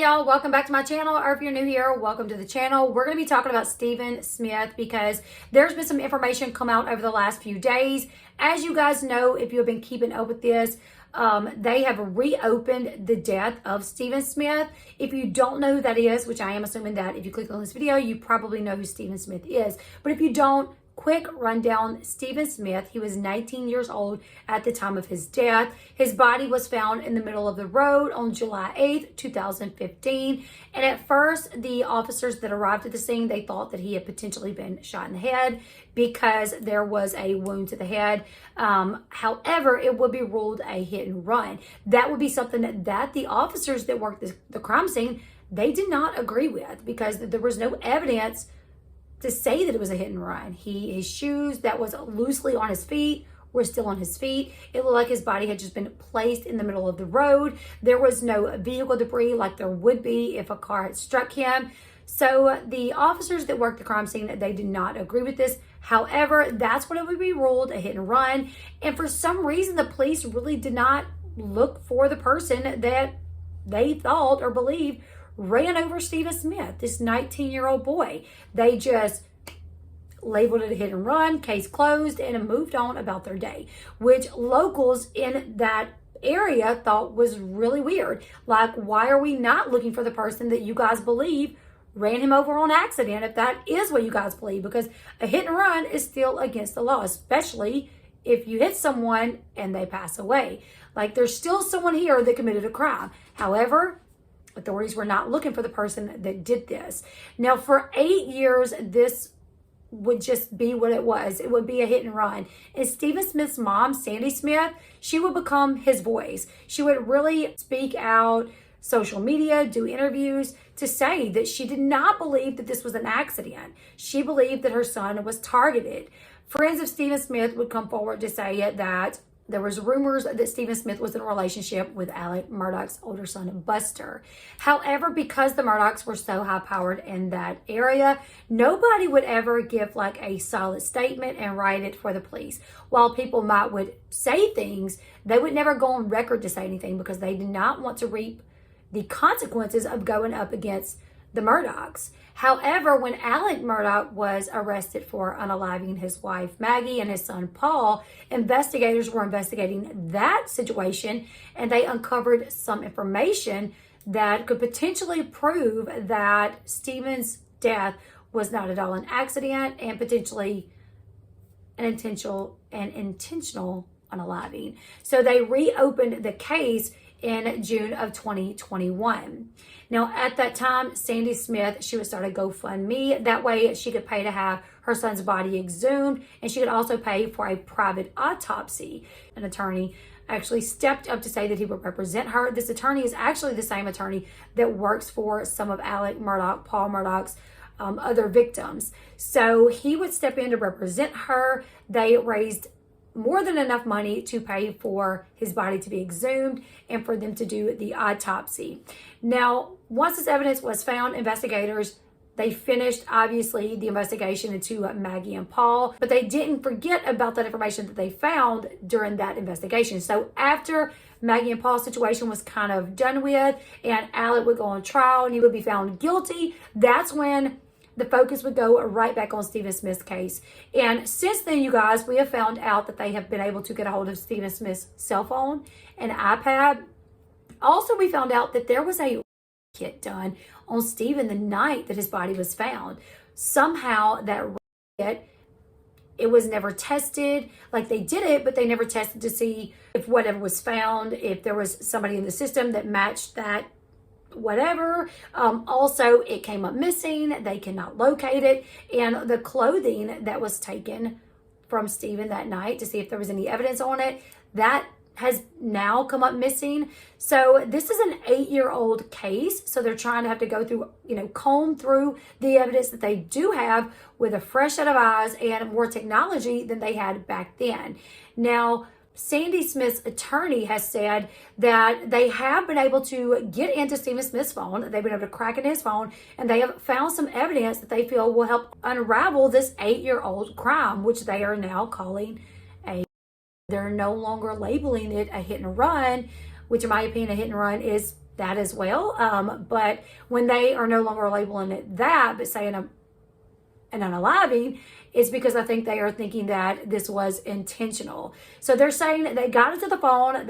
Hey y'all, welcome back to my channel, or if you're new here, welcome to the channel. We're going to be talking about Stephen Smith because there's been some information come out over the last few days. As you guys know, if you have been keeping up with this, they have reopened the death of Stephen Smith. If you don't know who that is, which I am assuming that if you click on this video, you probably know who Stephen Smith is. But if you don't, quick rundown. Stephen Smith, he was 19 years old at the time of his death. His body was found in the middle of the road on July 8th, 2015. And at first, the officers that arrived at the scene, they thought that he had potentially been shot in the head because there was a wound to the head. However, it would be ruled a hit and run. That would be something that the officers that worked the crime scene, they did not agree with because there was no evidence to say that it was a hit and run. His shoes that was loosely on his feet were still on his feet. It looked like his body had just been placed in the middle of the road. There was no vehicle debris like there would be if a car had struck him. So the officers that worked the crime scene, they did not agree with this. However, that's what it would be ruled, a hit and run. And for some reason, the police really did not look for the person that they thought or believed ran over Stephen Smith, this 19-year-old boy. They just labeled it a hit and run, case closed, and moved on about their day, which locals in that area thought was really weird. Like, why are we not looking for the person that you guys believe ran him over on accident if that is what you guys believe? Because a hit and run is still against the law, especially if you hit someone and they pass away. Like, there's still someone here that committed a crime. However, authorities were not looking for the person that did this. Now, for 8 years, this would just be what it was. It would be a hit and run. And Stephen Smith's mom, Sandy Smith, she would become his voice. She would really speak out, social media, do interviews to say that she did not believe that this was an accident. She believed that her son was targeted. Friends of Stephen Smith would come forward to say that there was rumors that Stephen Smith was in a relationship with Alex Murdaugh's older son, Buster. However, because the Murdaughs were so high-powered in that area, nobody would ever give like a solid statement and write it for the police. While people would say things, they would never go on record to say anything because they did not want to reap the consequences of going up against the Murdaughs. However, when Alex Murdaugh was arrested for unaliving his wife Maggie and his son Paul, investigators were investigating that situation and they uncovered some information that could potentially prove that Stephen's death was not at all an accident and potentially an intentional unaliving. So they reopened the case in June of 2021. Now, at that time, Sandy Smith, she would start a GoFundMe. That way she could pay to have her son's body exhumed, and she could also pay for a private autopsy. An attorney actually stepped up to say that he would represent her. This attorney is actually the same attorney that works for some of Alex Murdaugh, Paul Murdaugh's other victims. So he would step in to represent her. They raised more than enough money to pay for his body to be exhumed and for them to do the autopsy. Now, once this evidence was found, investigators, they finished, obviously, the investigation into Maggie and Paul, but they didn't forget about that information that they found during that investigation. So after Maggie and Paul's situation was kind of done with and Alec would go on trial and he would be found guilty, that's when the focus would go right back on Stephen Smith's case. And since then, you guys, we have found out that they have been able to get a hold of Stephen Smith's cell phone and iPad. Also, we found out that there was a kit done on Stephen the night that his body was found. Somehow that kit, it was never tested. Like, they did it, but they never tested to see if whatever was found, if there was somebody in the system that matched that whatever. Also, it came up missing. They cannot locate it. And the clothing that was taken from Stephen that night to see if there was any evidence on it, that has now come up missing. So this is an 8-year-old case. So they're trying to have to go through, comb through the evidence that they do have with a fresh set of eyes and more technology than they had back then. Now, Sandy Smith's attorney has said that they have been able to get into Stephen Smith's phone. They've been able to crack into his phone, and they have found some evidence that they feel will help unravel this 8-year-old crime, which they are now calling they're no longer labeling it a hit and run, which in my opinion, a hit and run is that as well. But when they are no longer labeling it that, but saying an unaliving, it's because I think they are thinking that this was intentional. So they're saying that they got into the phone.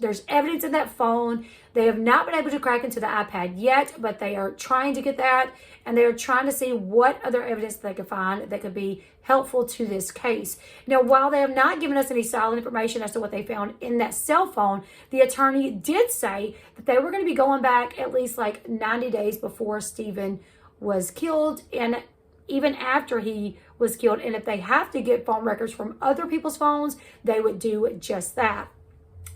There's evidence in that phone. They have not been able to crack into the iPad yet, but they are trying to get that, and they are trying to see what other evidence they can find that could be helpful to this case. Now, while they have not given us any solid information as to what they found in that cell phone, the attorney did say that they were going to be going back at least like 90 days before Stephen was killed, and even after he was killed. And if they have to get phone records from other people's phones, they would do just that.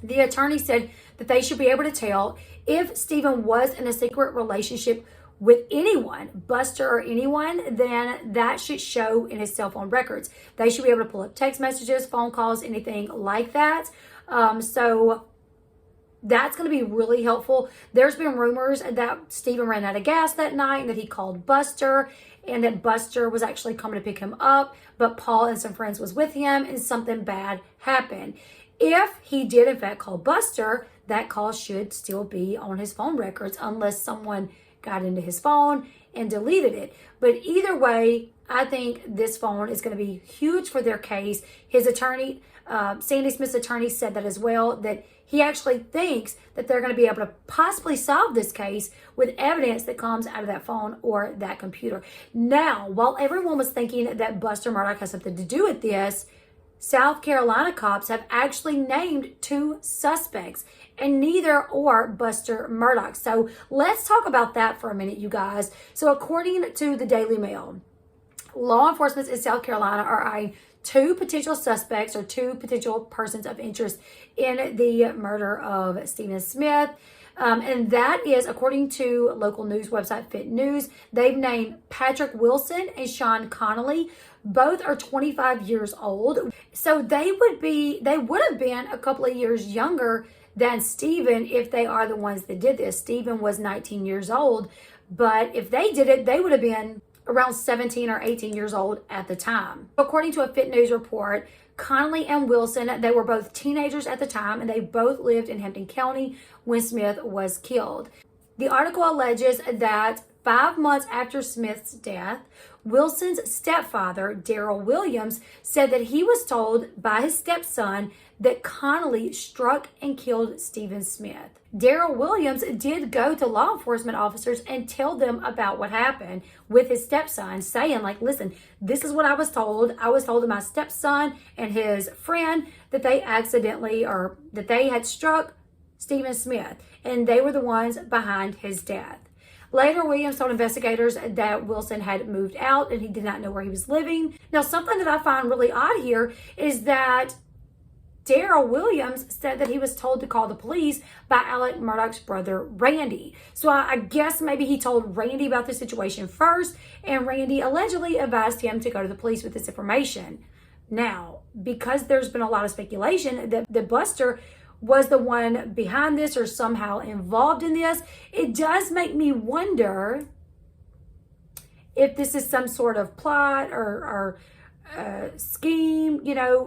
The attorney said that they should be able to tell if Stephen was in a secret relationship with anyone, Buster or anyone, then that should show in his cell phone records. They should be able to pull up text messages, phone calls, anything like that. So that's going to be really helpful. There's been rumors that Stephen ran out of gas that night and that he called Buster, and that Buster was actually coming to pick him up, but Paul and some friends was with him and something bad happened. If he did in fact call Buster, that call should still be on his phone records unless someone got into his phone and deleted it. But either way, I think this phone is going to be huge for their case. His attorney, Sandy Smith's attorney, said that as well, that he actually thinks that they're going to be able to possibly solve this case with evidence that comes out of that phone or that computer. Now, while everyone was thinking that Buster Murdaugh has something to do with this, South Carolina cops have actually named 2 suspects, and neither are Buster Murdaugh. So let's talk about that for a minute, you guys. So according to the Daily Mail, law enforcement in South Carolina are eyeing 2 potential suspects or 2 potential persons of interest in the murder of Stephen Smith. And that is, according to local news website Fit News, they've named Patrick Wilson and Sean Connolly. Both are 25 years old. So they would have been a couple of years younger than Stephen if they are the ones that did this. Stephen was 19 years old, but if they did it, they would have been around 17 or 18 years old at the time. According to a Fit News report, Connolly and Wilson, they were both teenagers at the time, and they both lived in Hampton County when Smith was killed. The article alleges that 5 months after Smith's death, Wilson's stepfather, Daryl Williams, said that he was told by his stepson that Connolly struck and killed Stephen Smith. Daryl Williams did go to law enforcement officers and tell them about what happened with his stepson, saying, like, listen, this is what I was told. I was told that my stepson and his friend that they accidentally, or that they had struck Stephen Smith, and they were the ones behind his death. Later, Williams told investigators that Wilson had moved out and he did not know where he was living. Now, something that I find really odd here is that Daryl Williams said that he was told to call the police by Alec Murdaugh's brother, Randy. So I guess maybe he told Randy about the situation first, and Randy allegedly advised him to go to the police with this information. Now, because there's been a lot of speculation that Buster was the one behind this or somehow involved in this, it does make me wonder if this is some sort of plot or scheme,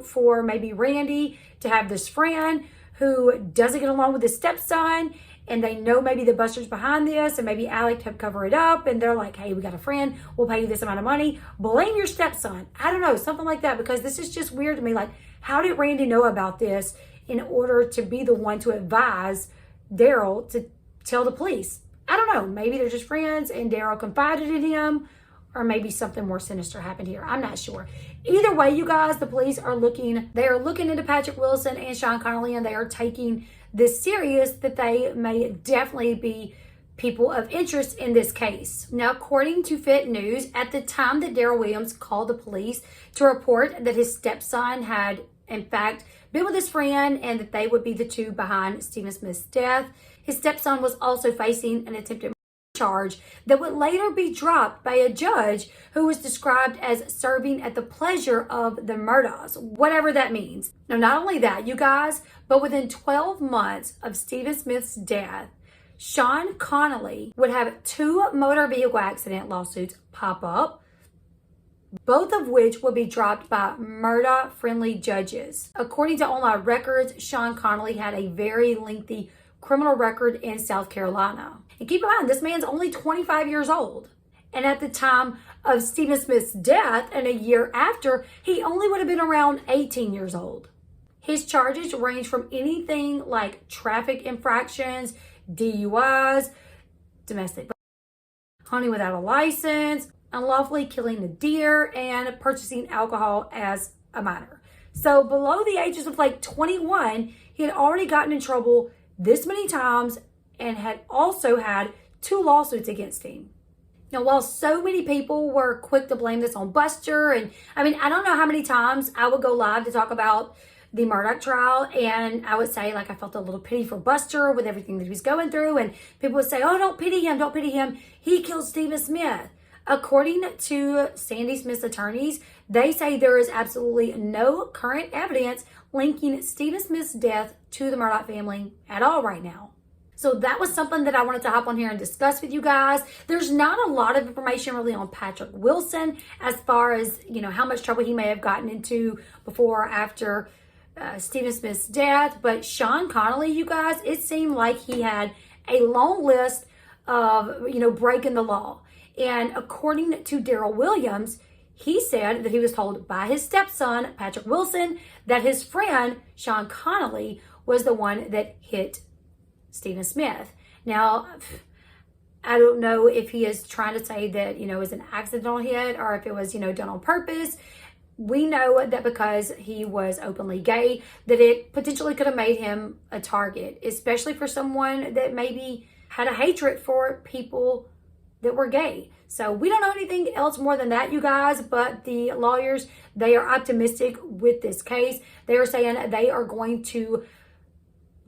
for maybe Randy to have this friend who doesn't get along with his stepson, and they know maybe the Buster's behind this, and maybe Alec helped cover it up, and they're like, hey, we got a friend, we'll pay you this amount of money, blame your stepson. I don't know, something like that, because this is just weird to me. Like, how did Randy know about this in order to be the one to advise Daryl to tell the police? I don't know. Maybe they're just friends and Daryl confided in him, or maybe something more sinister happened here. I'm not sure. Either way, you guys, the police are looking into Patrick Wilson and Sean Connolly, and they are taking this serious, that they may definitely be people of interest in this case. Now, according to Fit News, at the time that Daryl Williams called the police to report that his stepson had, in fact, been with his friend and that they would be the 2 behind Stephen Smith's death, his stepson was also facing an attempted charge that would later be dropped by a judge who was described as serving at the pleasure of the Murdaughs, whatever that means. Now, not only that, you guys, but within 12 months of Stephen Smith's death, Sean Connolly would have 2 motor vehicle accident lawsuits pop up, both of which would be dropped by Murdaugh-friendly judges. According to online records, Sean Connolly had a very lengthy criminal record in South Carolina. And keep in mind, this man's only 25 years old. And at the time of Stephen Smith's death and a year after, he only would have been around 18 years old. His charges range from anything like traffic infractions, DUIs, domestic hunting without a license, unlawfully killing a deer, and purchasing alcohol as a minor. So below the ages of like 21, he had already gotten in trouble this many times and had also had 2 lawsuits against him. Now, while so many people were quick to blame this on Buster, and I mean, I don't know how many times I would go live to talk about the Murdaugh trial, and I would say, like, I felt a little pity for Buster with everything that he was going through, and people would say, oh, don't pity him, don't pity him. He killed Stephen Smith. According to Sandy Smith's attorneys, they say there is absolutely no current evidence linking Stephen Smith's death to the Murdaugh family at all right now. So that was something that I wanted to hop on here and discuss with you guys. There's not a lot of information really on Patrick Wilson as far as, you know, how much trouble he may have gotten into before or after Stephen Smith's death. But Sean Connolly, you guys, it seemed like he had a long list of, you know, breaking the law. And according to Daryl Williams, he said that he was told by his stepson, Patrick Wilson, that his friend, Sean Connolly, was the one that hit Stephen Smith. Now, I don't know if he is trying to say that, you know, it was an accidental hit or if it was, you know, done on purpose. We know that because he was openly gay, that it potentially could have made him a target, especially for someone that maybe had a hatred for people that were gay. So we don't know anything else more than that, you guys, but the lawyers, they are optimistic with this case. They are saying they are going to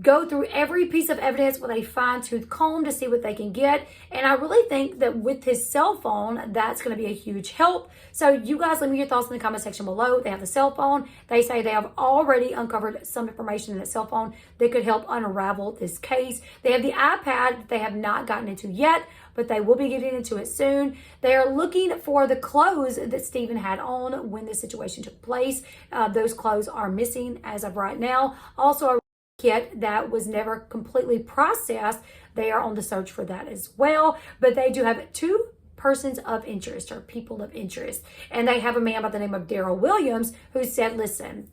go through every piece of evidence with a fine-tooth comb to see what they can get. And I really think that with his cell phone, that's going to be a huge help. So you guys, let me know your thoughts in the comment section below. They have the cell phone. They say they have already uncovered some information in that cell phone that could help unravel this case. They have the iPad they have not gotten into yet, but they will be getting into it soon. They are looking for the clothes that Stephen had on when this situation took place. Those clothes are missing as of right now. Also, a kit that was never completely processed. They are on the search for that as well. But they do have 2 persons of interest or people of interest. And they have a man by the name of Daryl Williams who said, listen,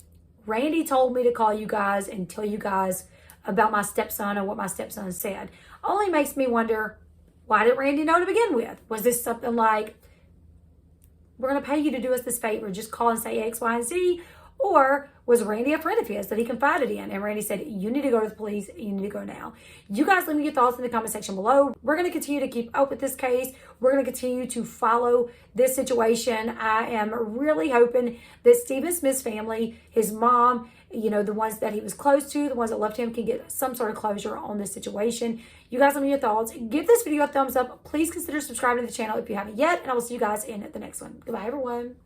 Randy told me to call you guys and tell you guys about my stepson and what my stepson said. Only makes me wonder, why did Randy know to begin with? Was this something like, we're going to pay you to do us this favor, just call and say X, Y, and Z? Or was Randy a friend of his that he confided in? And Randy said, you need to go to the police. You need to go now. You guys, let me your thoughts in the comment section below. We're going to continue to keep up with this case. We're going to continue to follow this situation. I am really hoping that Stephen Smith's family, his mom, you know, the ones that he was close to, the ones that loved him, can get some sort of closure on this situation. You guys, let me your thoughts. Give this video a thumbs up. Please consider subscribing to the channel if you haven't yet. And I will see you guys in the next one. Goodbye, everyone.